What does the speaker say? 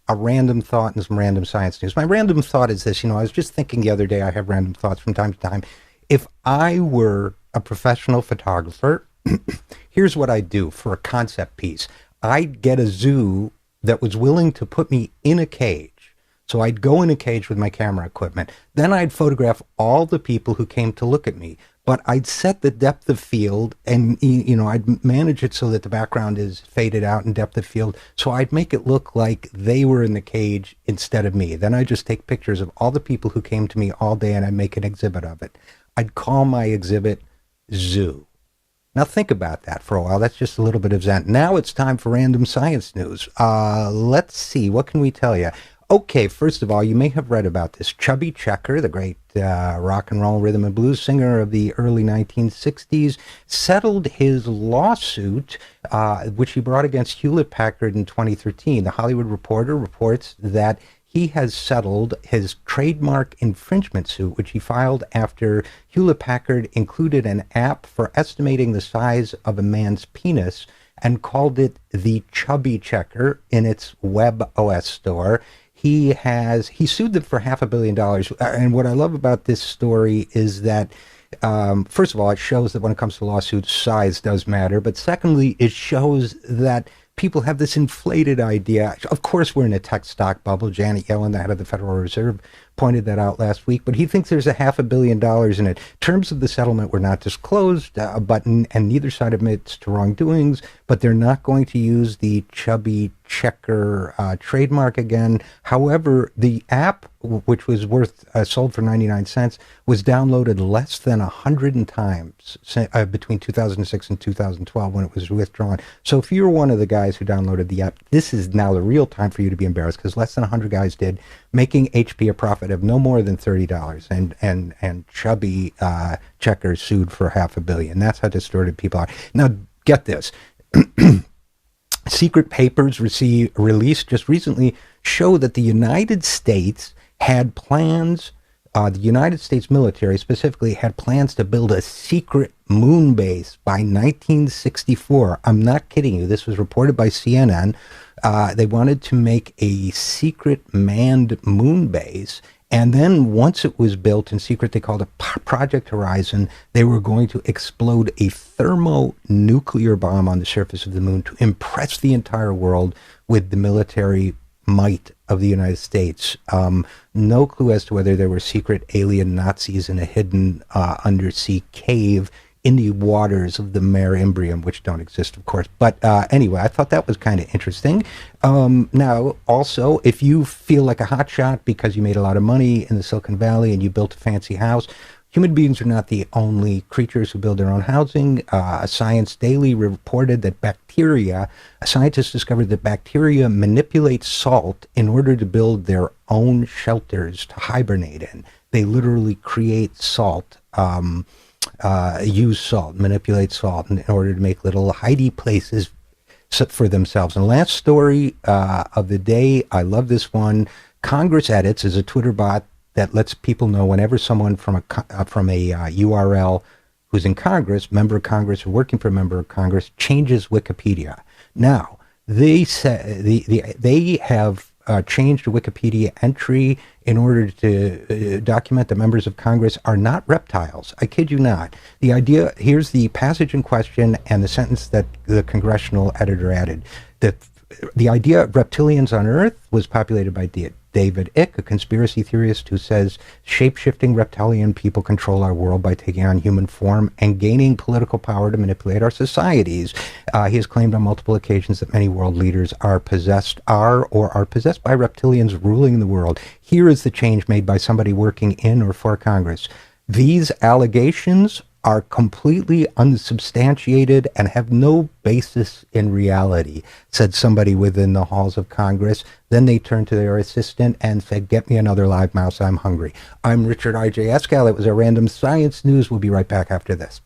a random thought and some random science news. My random thought is this. I was just thinking the other day, I have random thoughts from time to time. If I were a professional photographer, here's what I'd do for a concept piece. I'd get a zoo that was willing to put me in a cage. So I'd go in a cage with my camera equipment. Then I'd photograph all the people who came to look at me. But I'd set the depth of field and, I'd manage it so that the background is faded out in depth of field. So I'd make it look like they were in the cage instead of me. Then I'd just take pictures of all the people who came to me all day and I'd make an exhibit of it. I'd call my exhibit Zoo. Now think about that for a while. That's just a little bit of Zen. Now it's time for random science news. Let's see. What can we tell you? Okay, first of all, you may have read about this. Chubby Checker, the great rock and roll rhythm and blues singer of the early 1960s, settled his lawsuit, which he brought against Hewlett-Packard in 2013. The Hollywood Reporter reports that he has settled his trademark infringement suit, which he filed after Hewlett-Packard included an app for estimating the size of a man's penis and called it the Chubby Checker in its web OS store. He sued them for $500 million. And what I love about this story is that, first of all, it shows that when it comes to lawsuits, size does matter. But secondly, it shows that people have this inflated idea. Of course, we're in a tech stock bubble. Janet Yellen, the head of the Federal Reserve, pointed that out last week. But he thinks there's $500 million in it. Terms of the settlement were not disclosed, and neither side admits to wrongdoings. But they're not going to use the Chubby Checker trademark again. However, the app, which was sold for 99 cents, was downloaded less than 100 times between 2006 and 2012 when it was withdrawn. So if you're one of the guys who downloaded the app, this is now the real time for you to be embarrassed, because less than 100 guys did, making HP a profit of no more than $30. And Chubby Checker sued for $500 million. That's how distorted people are. Now, get this. Secret papers released just recently show that the United States had plans, the United States military specifically had plans to build a secret moon base by 1964. I'm not kidding you. This was reported by CNN. They wanted to make a secret manned moon base. And then once it was built in secret, they called it Project Horizon, they were going to explode a thermonuclear bomb on the surface of the moon to impress the entire world with the military might of the United States. No clue as to whether there were secret alien Nazis in a hidden undersea cave in the waters of the Mare Imbrium, which don't exist, of course. But anyway, I thought that was kind of interesting. Now, also, if you feel like a hotshot because you made a lot of money in the Silicon Valley and you built a fancy house, human beings are not the only creatures who build their own housing. Science Daily reported that scientists discovered that bacteria manipulate salt in order to build their own shelters to hibernate in. They literally create salt, use salt, manipulate salt in order to make little hidey places for themselves. And last story of the day, I love this one. Congress Edits is a Twitter bot that lets people know whenever someone from a URL who's in Congress, member of Congress, or working for a member of Congress, changes Wikipedia. Now, they say they have changed a Wikipedia entry in order to document that members of Congress are not reptiles. I kid you not. The idea, here's the passage in question and the sentence that the congressional editor added. The idea of reptilians on Earth was populated by David Icke, a conspiracy theorist who says shape-shifting reptilian people control our world by taking on human form and gaining political power to manipulate our societies. He has claimed on multiple occasions that many world leaders are possessed by reptilians ruling the world. Here is the change made by somebody working in or for Congress. These allegations are completely unsubstantiated and have no basis in reality, said somebody within the halls of Congress. Then they turned to their assistant and said, "Get me another live mouse, I'm hungry." I'm Richard RJ Eskow. That was our Random Science News. We'll be right back after this.